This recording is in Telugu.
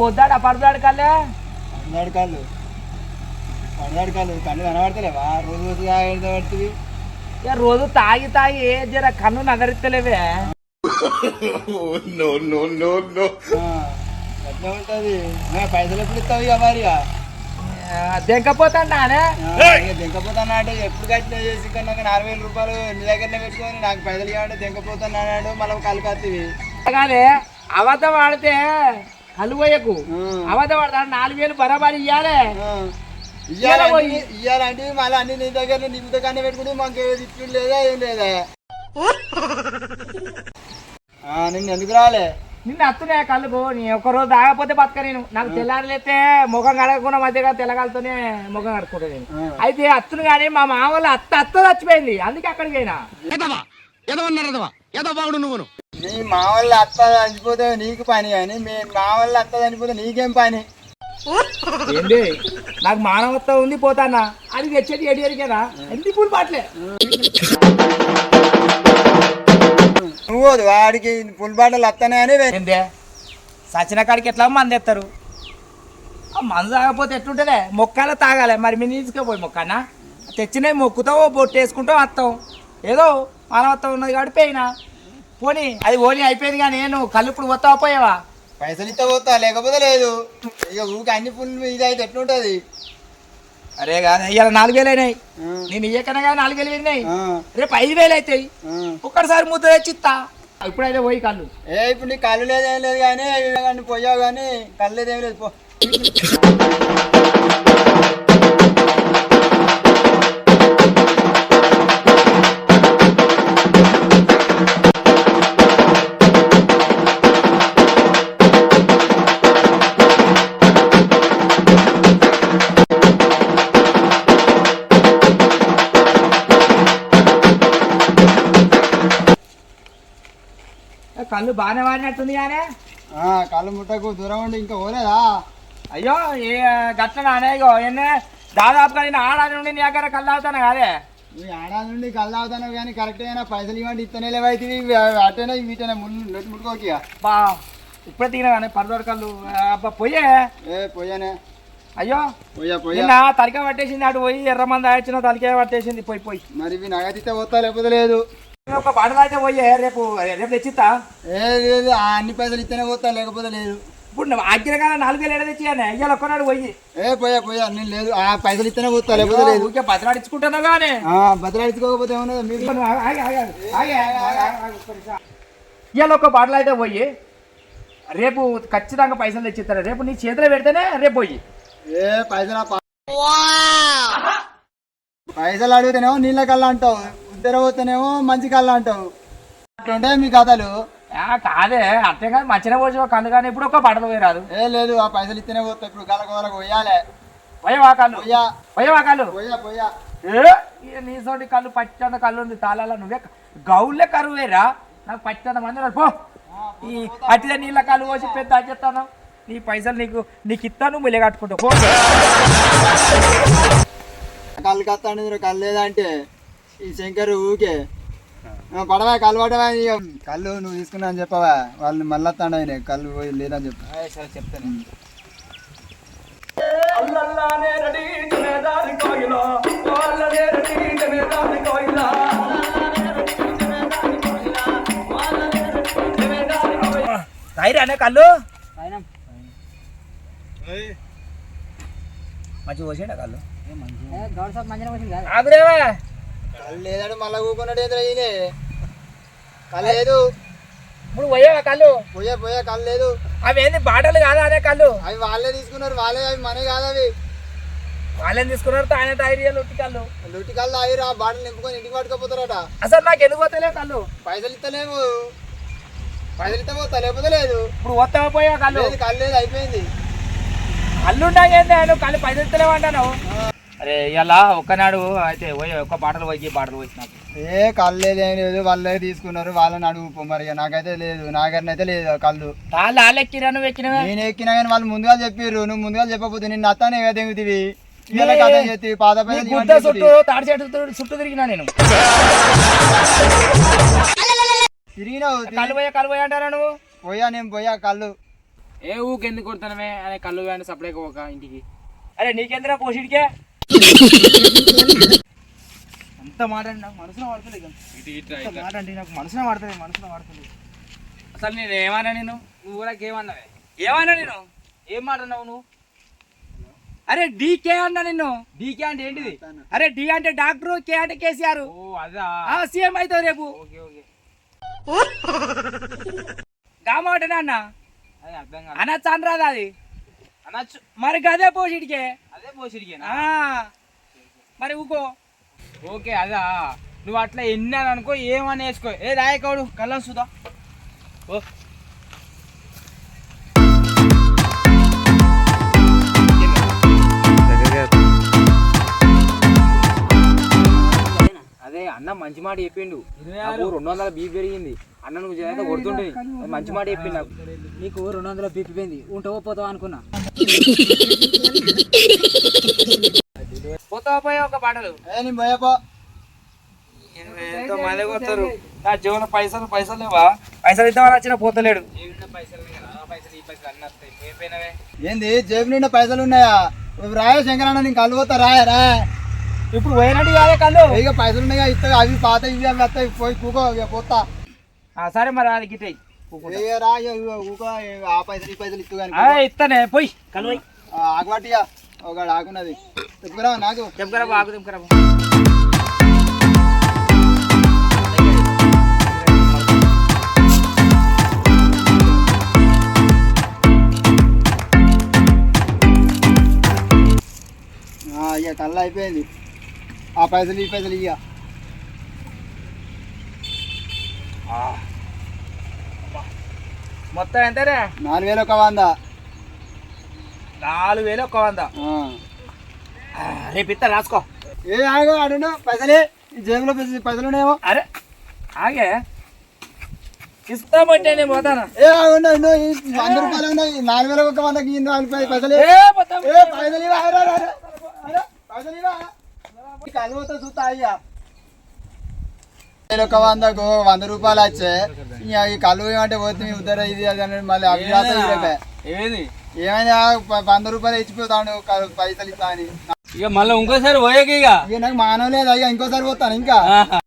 వద్దాడు పడదాడు కళ్ళే పడదాడు కళ్ళు కళ్ళు కనబడతలేవా రోజు రోజు పడుతుంది ఇక రోజు తాగి తాగి జర కన్ను నగరిస్తలేవే అట్లా ఉంటది పైసలు ఎప్పుడు ఇస్తావు ఇక మరి దెంకపోతాడానే దెంకపోతానా అంటే ఎప్పుడు కట్టినా చేసి కన్నా 4000 రూపాయలు నీ దగ్గరనే పెట్టుకొని నాకు పైసలు ఇవ్వండి దెంకపోతాను అన్నాడు మళ్ళీ కళ్ళు కత్తివి కానీ అబద్ధం ఆడితే కలువయ్యకు అబద్ధం ఆడతాడు 4000 బరాబరి ఇయ్యాలి ఇయ్యాలంటే మళ్ళీ అన్ని నీ దగ్గర నీ దగ్గరనే పెట్టుకుంటే మాకు ఇప్పుడు లేదా ఏం లేదా నిన్ను ఎందుకు రాలే నిన్ను అత్తున్నాయి కళ్ళుకు నీ ఒక్కరోజు తాగకపోతే బతక నేను నాకు తెల్లారలేస్తే ముఖం కడగకుండా మధ్యగా తెల్లగాలతోనే ముఖం కడుక్కుంటా నేను అయితే అత్తును కానీ మా మామూలు అత్త చచ్చిపోయింది అందుకే అక్కడికి అయినా నీ మా వాళ్ళ అత్త చనిపోతే నీకు పని కానీ మా వాళ్ళ అత్త చనిపోతే నీకేం పని ఏంటి నాకు మానవత్వం ఉంది పోతానా అది తెచ్చేది ఎడియరికేనా ఎన్ని పూలు పాటలే నువ్వు వాడికి పుల్ బాటలు వస్తానే అని ఏందే సచిన కాడికి ఎట్లా మంది ఎత్తారు మందు తాగకపోతే ఎట్లుంటుందే మొక్కాల తాగాలి మరి మీ తీసుకుపోయి మొక్కనా తెచ్చినవి మొక్కుతావు బొట్టు వేసుకుంటావు వస్తాం ఏదో మానవత్వం ఉన్నది కాబట్టి పోయినా పోనీ అది ఓని అయిపోయింది కానీ నేను కళ్ళు ఇప్పుడు పోతావా పోయావా పైసలు ఇస్తా పోతా లేకపోతే లేదు ఇక ఊరికి అన్ని పుల్లు ఇది అయితే ఎట్లుంటది అరే కాదు ఇవాళ 4000 అయినాయి నేను ఇయ్యకనే కానీ 4000 అయినాయి రేపు 5000 అవుతాయి ఒక్కసారి ముద్ద తెచ్చిస్తా ఇప్పుడైతే పోయి కళ్ళు ఇప్పుడు నీ కళ్ళు లేదేం లేదు కానీ పోయావు కానీ కళ్ళు లేదేం లేదు పో కళ్ళు బాగానే వాడినట్టుంది కానీ కళ్ళు ముట్టకు దూరం ఉండి ఇంకా పోలేదా అయ్యో ఏ గట్ల అనేగో ఎన్నే దాదాపుగా నేను ఆడాది నుండి నీ దగ్గర కళ్ళు అవుతాను కాదే నువ్వు ఆడా నుండి కళ్ళు అవుతాను కానీ కరెక్ట్ అయినా పైసలు ఇవ్వండి ఇస్తనే లేవైతే అటైనా వీటైనా ముట్టుకోకి బా ఇప్పుడే తిన కానీ పర్దోడు కళ్ళు అబ్బా పోయే పోయానే అయ్యో పోయా నా తలికాయ పట్టేసింది అటు పోయి ఎర్రమంది ఆచిన తలికాయ పట్టేసింది పోయి మరి ఇవి నగతిస్తే పోతా లేకపోతే లేదు ఒక పాటలు అయితే పోయే రేపు తెచ్చిస్తా లేదు అన్ని పైసలు ఇస్తేనే పోతా లేకపోతే లేదు ఇప్పుడు ఆగ్రహంగా 4000 ఏడ తెచ్చియానే ఇవాళ ఒక్కనాడు పోయి పోయా నేను లేదు ఆ పైసలు ఇస్తేనే పోతా లేకపోతే లేదు ఊరికే బతలాడించుకుంటున్నావు కానీ బతలాడించుకోకపోతే ఏమన్నా మీరు ఇవాళ ఒక పాటలు అయితే పోయి రేపు ఖచ్చితంగా పైసలు తెచ్చిస్తారు రేపు నీ చేతిలో పెడితేనే రేపు పోయి పైసలు అడిగితేనేమో నీళ్ళ కళ్ళ అంటావు ఉద్దర పోతేనేమో మంచి కళ్ళ అంటావు అట్లుంటాయి మీ కథలు కాదే అట్టే కాదు మంచిగా పోసి కళ్ళు కానీ ఇప్పుడు ఒక పాటలు పోయి రాదు లేదు ఆ పైసలు ఇస్తేనే పోతా ఇప్పుడు గలగోలకు పోయాలి పోయవా కళ్ళు పోయవా కళ్ళు పోయా నీ సోటి కళ్ళు పచ్చంత కళ్ళు ఉంది తాళాల నువ్వే గౌళ్ళే కరువేరా నాకు పచ్చంత మంది పో ఈ అట్టిదే నీళ్ళ కళ్ళు పోసి పెద్ద చెప్తాను నీ పైసలు నీకు ఇస్తాను ముల్లె కట్టుకుంటావు పో కళ్ళు కత్తాను కళ్ళు లేదంటే ఈ శంకర్ ఊకే పడవా కళ్ళు పడవా కళ్ళు నువ్వు తీసుకున్నా అని చెప్పవా వాళ్ళు మళ్ళీ వస్తాడు ఆయన కళ్ళు పోయి లేదని చెప్పు చెప్తాను తాయిరానే కళ్ళు మంచిగా పోసిండా కళ్ళు ఆగురేవా కళ్ళు లేదంటే మళ్ళీ కూకున్నాడు ఎదురయ్యనే కళ్ళు లేదు ఇప్పుడు పోయావా కళ్ళు పోయా కళ్ళు లేదు అవి ఏంది బాటలు కాదా అనే కళ్ళు అవి వాళ్ళే తీసుకున్నారు వాళ్ళే అవి మనే కాదు అవి వాళ్ళని తీసుకున్నారు ఆయన తాయిరియా లొట్టి కళ్ళు తాగిరు ఆ బాటలు నింపుకొని ఇంటికి పట్టుకపోతారట అసలు నాకు ఎందుకు పోతలే కళ్ళు పైసలు ఇస్తలేము పైసలు ఇస్తే పోతా లేకపోతే లేదు ఇప్పుడు వస్తావా పోయావా కళ్ళు కళ్ళు లేదు అయిపోయింది కళ్ళుంటా ఏంది ఆయన కళ్ళు పైసలు ఇస్తలేవు అంటాను అరే ఇలా ఒక్కనాడు అయితే పోయి ఒక్క బాటలు పోయి నాకు కళ్ళు లేదేం లేదు వాళ్ళే తీసుకున్నారు వాళ్ళని అడుగు మరి నాకైతే లేదు నాకైతే లేదు కళ్ళు వాళ్ళు ఎక్కిరా నువ్వు ఎక్కినవే నేను ఎక్కినా కానీ వాళ్ళు ముందుగా చెప్పారు నువ్వు ముందుగా చెప్పకపోతే నిన్ను అత్తానే కదా దిగుతుంది పాత చుట్టూ తాడి చెట్టు చుట్టూ తిరిగినా నేను తిరిగినావు కళ్ళు పోయా అంటారా నువ్వు నేను పోయా కళ్ళు ఏ ఊకెందుకు కొడతానమే అనే కళ్ళు వ్యాండి సప్లై పోక ఇంటికి. అరే నీకెందురా పోషిడికే అంత మాట అంటే నాకు మనసులో పడతలేదు అంత మాట అంటే నాకు మనసులో పడతలేదు. అసలు నేను ఏమన్నా నేను నువ్వు కూడా ఏమన్నావే? ఏమన్నా నేను ఏం మాట అన్నావు నువ్వు? అరే డీకే అన్నా నిన్ను. డీకే అంటే ఏంటిది? అరే డి అంటే డాక్టర్, కే అంటే కేసీఆర్. ఓ అదా, సీఎం అవుతావు రేపు. ఓకే ఓకే, గామాటనే అన్న అదే అర్థం కాదు. అనొచ్చు అనరాదు అది అనొచ్చు, మరి గదే పోషిడికే. అదే పోసిరికేనా? మరి ఊకో. ఓకే అదా, నువ్వు అట్లా ఎన్ని అని అనుకో, ఏమని వేసుకో. ఏ రాయకౌడు కళ్ళం సుదా ఓ. అదే అన్న మంచి మాట చెప్పిండు. నాకు 200 బీపీ పెరిగింది అన్న, నువ్వు చేత కొడుతుంటే మంచి మాట చెప్పిండు నాకు. నీకు 200 బీపీ పోయింది, ఉంటావో పోతావో అనుకున్నా. పోతావా పోయా ఒక పాటలు నేను పోయపో. ఎంతో మంది వస్తారు. నా జీవన పైసలు లేవా? పైసలు ఇద్దామని వచ్చిన పోతలేడు. పైసలు ఈ పైసలు అన్న వస్తాయి, పోయిపోయినవే. ఏంది జేబు నిండా పైసలు ఉన్నాయా? రాయ శంకరన్న నేను కళ్ళు పోతా రాయరా. ఇప్పుడు పోయినట్టు కాదే కళ్ళు. ఇక పైసలు ఉన్నాయా ఇస్తా, అవి పాత ఇవి అవి వస్తాయి. పోయి కూకో ఇక పోతా. సరే మరి అది గిట్ట ఇక రా ఇక కూకో. ఆ పైసలు ఈ పైసలు ఇస్తూ కానీ ఇస్తానే పోయి కళ్ళు పోయి ఆగవాటిగా ఒక ఆకున్నది చెప్పుకురా నాకు. తెంపుకరా ఆకు తెంపుకరా. ఇక కళ్ళు అయిపోయింది. ఆ పైసలు ఈ పైసలు ఇక మొత్తం ఎంతరే? 4000 ఒక 100. 4000 ఒక 100. రేపు ఇస్తా రాసుకో. ఏ ఆగో అడుగు పైసలే. ఈ జేబులో పైసలు ఉన్నాయేమో. అరే ఆగే ఇస్తామంటే నేను పోతాను. ఏ ఆగుండు 100 రూపాయలు ఉన్నాయి. 4000 ఒక 100కి 40 పైసలే. పోతాం. ఏ పైసలు ఇవ్వ. పైసలు ఇవ్వ. కళ్ళు పోతా చూస్తా అయ్యా. ఒక 100కు 100 రూపాయలు వచ్చే. ఇక ఈ కళ్ళు ఏమంటే పోతే ఉద్దర ఇది అది అని మళ్ళీ అవి ఏది ఏమైనా 100 రూపాయలు ఇచ్చిపోతాను పైసలు ఇస్తా అని. ఇక మళ్ళీ ఇంకోసారి పోయాక ఇక నాకు మానవ లేదు అయ్యా. ఇంకోసారి పోతాను ఇంకా.